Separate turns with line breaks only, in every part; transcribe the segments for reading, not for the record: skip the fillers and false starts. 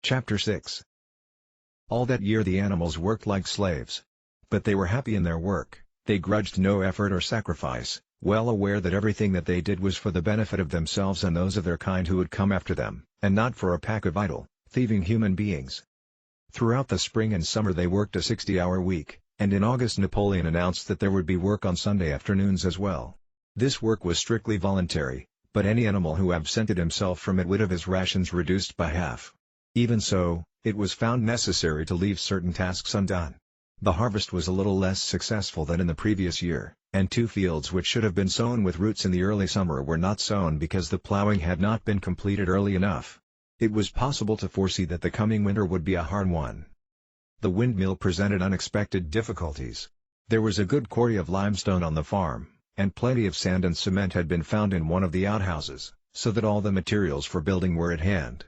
Chapter 6. All that year the animals worked like slaves. But they were happy in their work, they grudged no effort or sacrifice, well aware that everything that they did was for the benefit of themselves and those of their kind who would come after them, and not for a pack of idle, thieving human beings. Throughout the spring and summer they worked a 60-hour week, and in August Napoleon announced that there would be work on Sunday afternoons as well. This work was strictly voluntary, but any animal who absented himself from it would have his rations reduced by half. Even so, it was found necessary to leave certain tasks undone. The harvest was a little less successful than in the previous year, and 2 fields which should have been sown with roots in the early summer were not sown because the plowing had not been completed early enough. It was possible to foresee that the coming winter would be a hard one. The windmill presented unexpected difficulties. There was a good quarry of limestone on the farm, and plenty of sand and cement had been found in one of the outhouses, so that all the materials for building were at hand.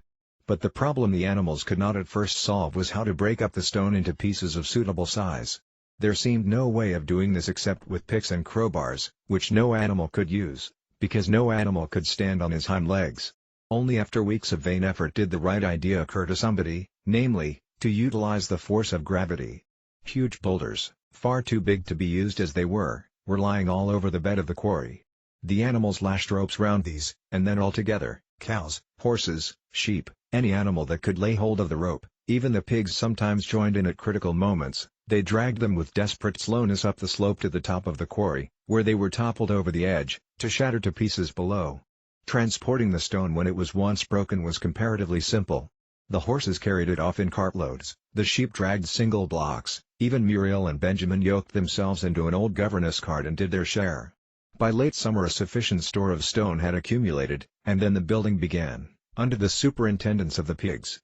But the problem the animals could not at first solve was how to break up the stone into pieces of suitable size. There seemed no way of doing this except with picks and crowbars, which no animal could use, because no animal could stand on his hind legs. Only after weeks of vain effort did the right idea occur to somebody, namely, to utilize the force of gravity. Huge boulders, far too big to be used as they were lying all over the bed of the quarry. The animals lashed ropes round these, and then all together, cows, horses, sheep, any animal that could lay hold of the rope, even the pigs sometimes joined in at critical moments, they dragged them with desperate slowness up the slope to the top of the quarry, where they were toppled over the edge, to shatter to pieces below. Transporting the stone when it was once broken was comparatively simple. The horses carried it off in cartloads, the sheep dragged single blocks, even Muriel and Benjamin yoked themselves into an old governess cart and did their share. By late summer a sufficient store of stone had accumulated, and then the building began, under the superintendence of the pigs.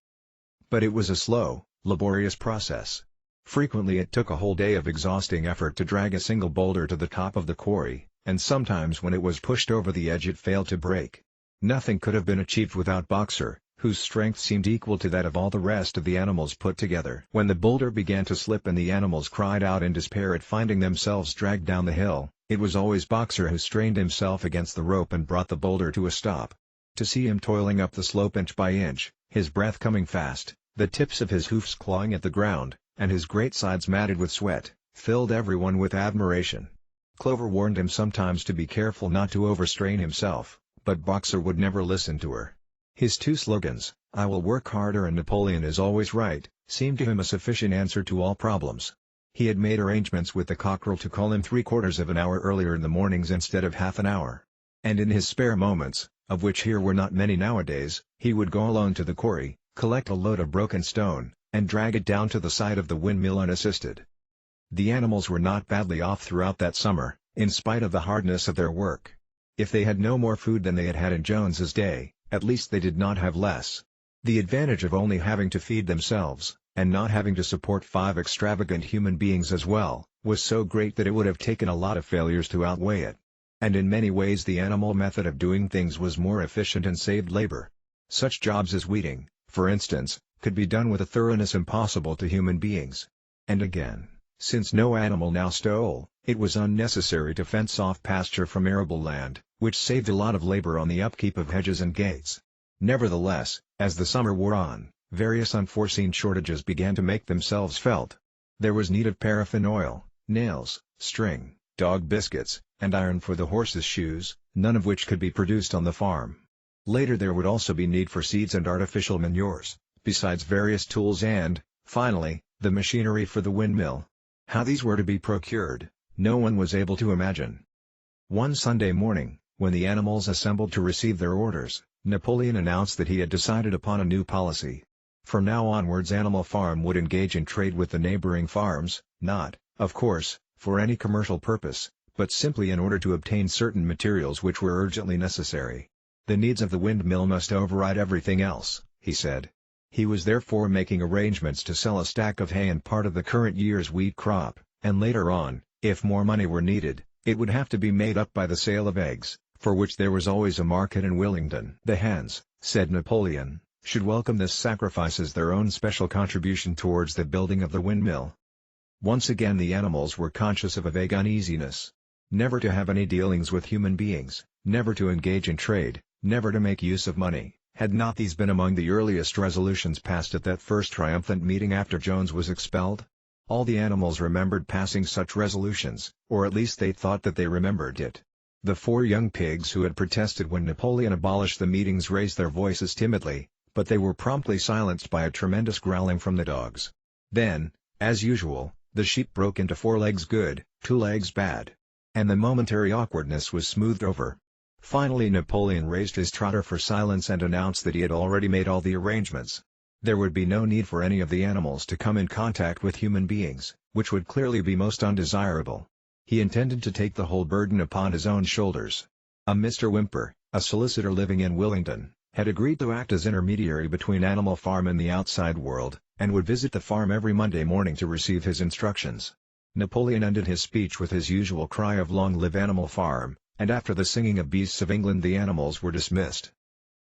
But it was a slow, laborious process. Frequently it took a whole day of exhausting effort to drag a single boulder to the top of the quarry, and sometimes when it was pushed over the edge it failed to break. Nothing could have been achieved without Boxer, whose strength seemed equal to that of all the rest of the animals put together. When the boulder began to slip and the animals cried out in despair at finding themselves dragged down the hill, it was always Boxer who strained himself against the rope and brought the boulder to a stop. To see him toiling up the slope inch by inch, his breath coming fast, the tips of his hoofs clawing at the ground, and his great sides matted with sweat, filled everyone with admiration. Clover warned him sometimes to be careful not to overstrain himself, but Boxer would never listen to her. His 2 slogans, "I will work harder" and "Napoleon is always right," seemed to him a sufficient answer to all problems. He had made arrangements with the cockerel to call him 3/4 of an hour earlier in the mornings instead of half an hour. And in his spare moments, of which here were not many nowadays, he would go alone to the quarry, collect a load of broken stone, and drag it down to the side of the windmill unassisted. The animals were not badly off throughout that summer, in spite of the hardness of their work. If they had no more food than they had had in Jones's day, at least they did not have less. The advantage of only having to feed themselves, and not having to support 5 extravagant human beings as well, was so great that it would have taken a lot of failures to outweigh it. And in many ways the animal method of doing things was more efficient and saved labor. Such jobs as weeding, for instance, could be done with a thoroughness impossible to human beings. And again, since no animal now stole, it was unnecessary to fence off pasture from arable land, which saved a lot of labor on the upkeep of hedges and gates. Nevertheless, as the summer wore on, various unforeseen shortages began to make themselves felt. There was need of paraffin oil, nails, string, dog biscuits, and iron for the horses' shoes, none of which could be produced on the farm. Later there would also be need for seeds and artificial manures, besides various tools and, finally, the machinery for the windmill. How these were to be procured, no one was able to imagine. One Sunday morning, when the animals assembled to receive their orders, Napoleon announced that he had decided upon a new policy. From now onwards Animal Farm would engage in trade with the neighboring farms, not, of course, for any commercial purpose, but simply in order to obtain certain materials which were urgently necessary. The needs of the windmill must override everything else, he said. He was therefore making arrangements to sell a stack of hay and part of the current year's wheat crop, and later on, if more money were needed, it would have to be made up by the sale of eggs, for which there was always a market in Willingdon. The hens, said Napoleon, should welcome this sacrifice as their own special contribution towards the building of the windmill. Once again the animals were conscious of a vague uneasiness. Never to have any dealings with human beings, never to engage in trade, never to make use of money, Had not these been among the earliest resolutions passed at that first triumphant meeting after Jones was expelled? All the animals remembered passing such resolutions, or at least they thought that they remembered it. The 4 young pigs who had protested when Napoleon abolished the meetings raised their voices timidly, but they were promptly silenced by a tremendous growling from the dogs. Then, as usual, the sheep broke into 4 legs good, 2 legs bad. And the momentary awkwardness was smoothed over. Finally Napoleon raised his trotter for silence and announced that he had already made all the arrangements. There would be no need for any of the animals to come in contact with human beings, which would clearly be most undesirable. He intended to take the whole burden upon his own shoulders. A Mr. Whymper, a solicitor living in Willingdon, had agreed to act as intermediary between Animal Farm and the outside world, and would visit the farm every Monday morning to receive his instructions. Napoleon ended his speech with his usual cry of "Long live Animal Farm," and after the singing of Beasts of England the animals were dismissed.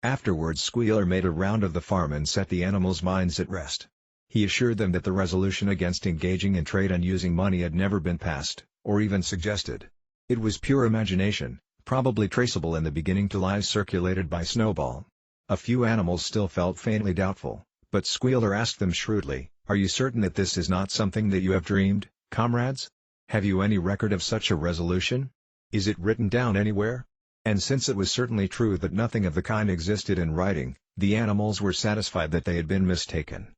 Afterwards Squealer made a round of the farm and set the animals' minds at rest. He assured them that the resolution against engaging in trade and using money had never been passed, or even suggested. It was pure imagination, probably traceable in the beginning to lies circulated by Snowball. A few animals still felt faintly doubtful, but Squealer asked them shrewdly, "Are you certain that this is not something that you have dreamed, comrades? Have you any record of such a resolution? Is it written down anywhere?" And since it was certainly true that nothing of the kind existed in writing, the animals were satisfied that they had been mistaken.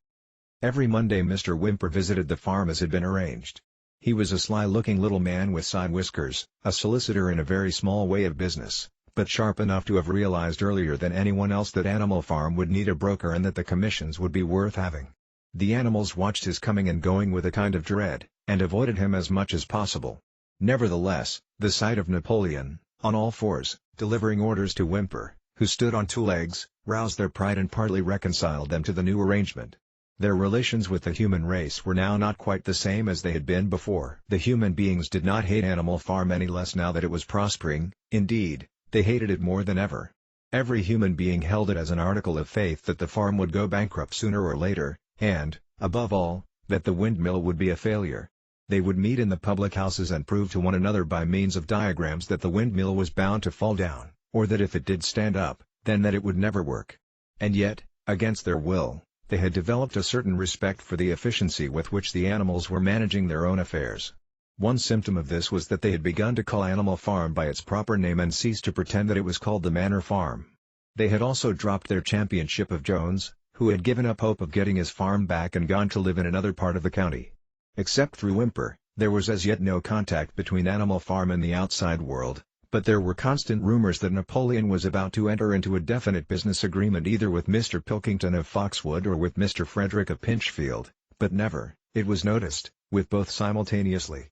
Every Monday Mr. Whymper visited the farm as had been arranged. He was a sly-looking little man with side whiskers, a solicitor in a very small way of business, but sharp enough to have realized earlier than anyone else that Animal Farm would need a broker and that the commissions would be worth having. The animals watched his coming and going with a kind of dread, and avoided him as much as possible. Nevertheless, the sight of Napoleon, on all fours, delivering orders to Whymper, who stood on 2 legs, roused their pride and partly reconciled them to the new arrangement. Their relations with the human race were now not quite the same as they had been before. The human beings did not hate Animal Farm any less now that it was prospering, indeed, they hated it more than ever. Every human being held it as an article of faith that the farm would go bankrupt sooner or later, and, above all, that the windmill would be a failure. They would meet in the public houses and prove to one another by means of diagrams that the windmill was bound to fall down, or that if it did stand up, then that it would never work. And yet, against their will, they had developed a certain respect for the efficiency with which the animals were managing their own affairs. One symptom of this was that they had begun to call Animal Farm by its proper name and ceased to pretend that it was called the Manor Farm. They had also dropped their championship of Jones, who had given up hope of getting his farm back and gone to live in another part of the county. Except through Whymper, there was as yet no contact between Animal Farm and the outside world, but there were constant rumors that Napoleon was about to enter into a definite business agreement either with Mr. Pilkington of Foxwood or with Mr. Frederick of Pinchfield, but never, it was noticed, with both simultaneously.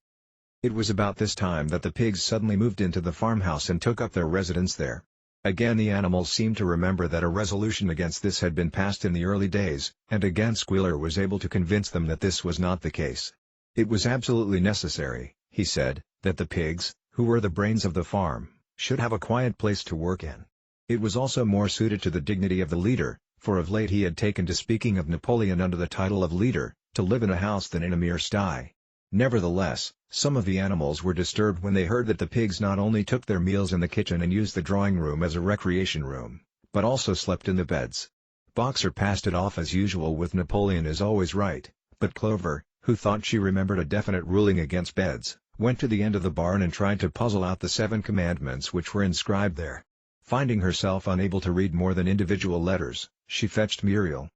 It was about this time that the pigs suddenly moved into the farmhouse and took up their residence there. Again the animals seemed to remember that a resolution against this had been passed in the early days, and again Squealer was able to convince them that this was not the case. It was absolutely necessary, he said, that the pigs, who were the brains of the farm, should have a quiet place to work in. It was also more suited to the dignity of the leader, for of late he had taken to speaking of Napoleon under the title of leader, to live in a house than in a mere sty. Nevertheless, some of the animals were disturbed when they heard that the pigs not only took their meals in the kitchen and used the drawing room as a recreation room, but also slept in the beds. Boxer passed it off as usual with Napoleon is always right, but Clover, who thought she remembered a definite ruling against beds, went to the end of the barn and tried to puzzle out the 7 commandments which were inscribed there. Finding herself unable to read more than individual letters, she fetched Muriel.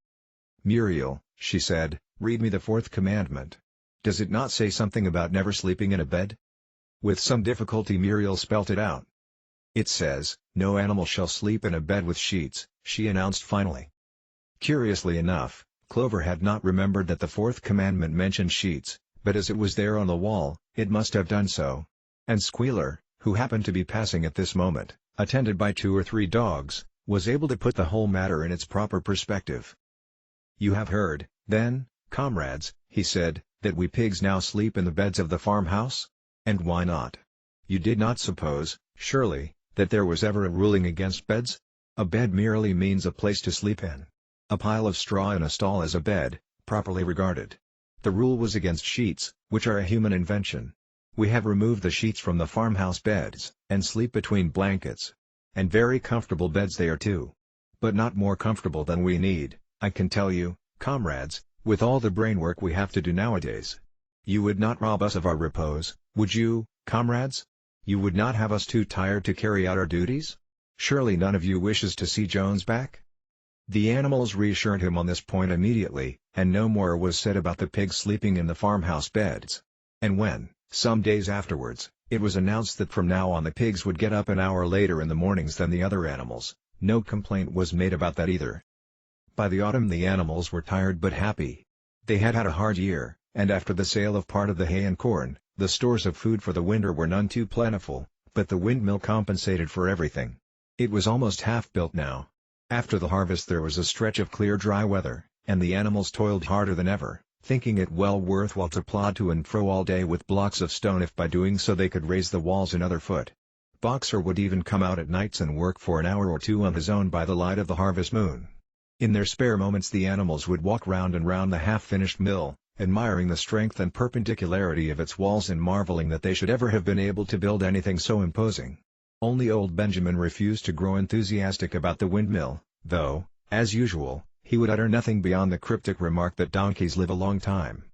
"Muriel," she said, "read me the 4th commandment. Does it not say something about never sleeping in a bed?" With some difficulty Muriel spelt it out. "It says, 'No animal shall sleep in a bed with sheets,'" she announced finally. Curiously enough, Clover had not remembered that the 4th commandment mentioned sheets, but as it was there on the wall, it must have done so. And Squealer, who happened to be passing at this moment, attended by 2 or 3 dogs, was able to put the whole matter in its proper perspective. "You have heard, then, comrades," he said, "that we pigs now sleep in the beds of the farmhouse? And why not? You did not suppose, surely, that there was ever a ruling against beds? A bed merely means a place to sleep in. A pile of straw in a stall is a bed, properly regarded. The rule was against sheets, which are a human invention. We have removed the sheets from the farmhouse beds, and sleep between blankets. And very comfortable beds they are too. but not more comfortable than we need, I can tell you, comrades, with all the brain work we have to do nowadays. You would not rob us of our repose, would you, comrades? You would not have us too tired to carry out our duties? Surely none of you wishes to see Jones back?" The animals reassured him on this point immediately, and no more was said about the pigs sleeping in the farmhouse beds. And when, some days afterwards, it was announced that from now on the pigs would get up an hour later in the mornings than the other animals, no complaint was made about that either. By the autumn the animals were tired but happy. They had had a hard year, and after the sale of part of the hay and corn, the stores of food for the winter were none too plentiful, but the windmill compensated for everything. It was almost half built now. After the harvest there was a stretch of clear dry weather, and the animals toiled harder than ever, thinking it well worthwhile to plod to and fro all day with blocks of stone if by doing so they could raise the walls another foot. Boxer would even come out at nights and work for an hour or two on his own by the light of the harvest moon. In their spare moments the animals would walk round and round the half-finished mill, admiring the strength and perpendicularity of its walls and marveling that they should ever have been able to build anything so imposing. Only old Benjamin refused to grow enthusiastic about the windmill, though, as usual, he would utter nothing beyond the cryptic remark that donkeys live a long time.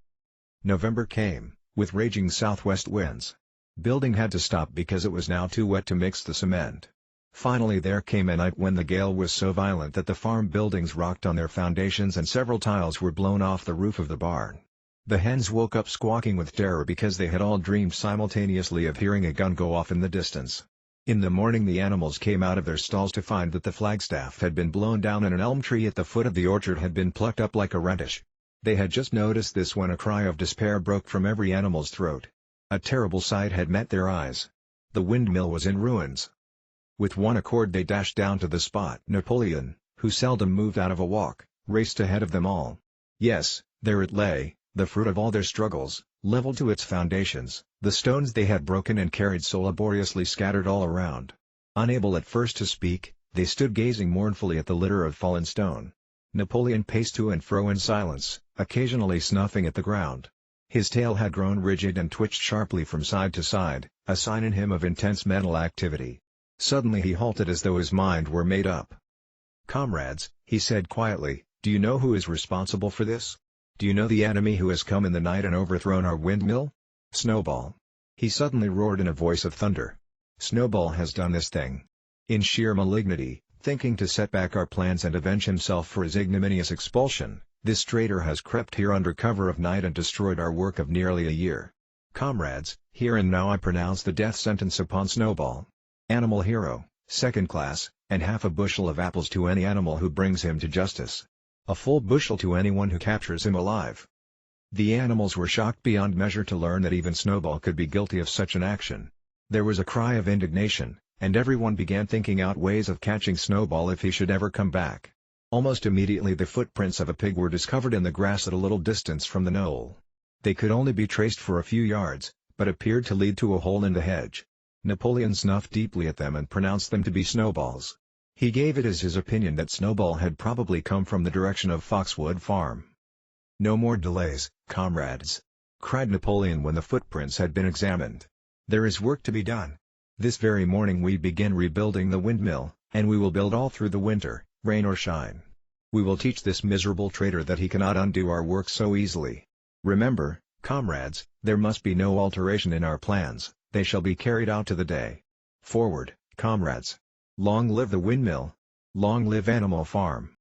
November came, with raging southwest winds. Building had to stop because it was now too wet to mix the cement. Finally there came a night when the gale was so violent that the farm buildings rocked on their foundations and several tiles were blown off the roof of the barn. The hens woke up squawking with terror because they had all dreamed simultaneously of hearing a gun go off in the distance. In the morning the animals came out of their stalls to find that the flagstaff had been blown down and an elm tree at the foot of the orchard had been plucked up like a radish. They had just noticed this when a cry of despair broke from every animal's throat. A terrible sight had met their eyes. The windmill was in ruins. With one accord they dashed down to the spot. Napoleon, who seldom moved out of a walk, raced ahead of them all. Yes, there it lay, the fruit of all their struggles, leveled to its foundations, the stones they had broken and carried so laboriously scattered all around. Unable at first to speak, they stood gazing mournfully at the litter of fallen stone. Napoleon paced to and fro in silence, occasionally snuffing at the ground. His tail had grown rigid and twitched sharply from side to side, a sign in him of intense mental activity. Suddenly he halted as though his mind were made up. "Comrades," he said quietly, "do you know who is responsible for this? Do you know the enemy who has come in the night and overthrown our windmill? Snowball." He suddenly roared in a voice of thunder. "Snowball has done this thing. In sheer malignity, thinking to set back our plans and avenge himself for his ignominious expulsion, this traitor has crept here under cover of night and destroyed our work of nearly a year. Comrades, here and now I pronounce the death sentence upon Snowball. Animal hero, second class, and half a bushel of apples to any animal who brings him to justice. A full bushel to anyone who captures him alive." The animals were shocked beyond measure to learn that even Snowball could be guilty of such an action. There was a cry of indignation, and everyone began thinking out ways of catching Snowball if he should ever come back. Almost immediately the footprints of a pig were discovered in the grass at a little distance from the knoll. They could only be traced for a few yards, but appeared to lead to a hole in the hedge. Napoleon snuffed deeply at them and pronounced them to be Snowball's. He gave it as his opinion that Snowball had probably come from the direction of Foxwood Farm. "No more delays, comrades!" cried Napoleon when the footprints had been examined. "There is work to be done. This very morning we begin rebuilding the windmill, and we will build all through the winter, rain or shine. We will teach this miserable traitor that he cannot undo our work so easily. Remember, comrades, there must be no alteration in our plans, they shall be carried out to the day. Forward, comrades! Long live the windmill! Long live Animal Farm!"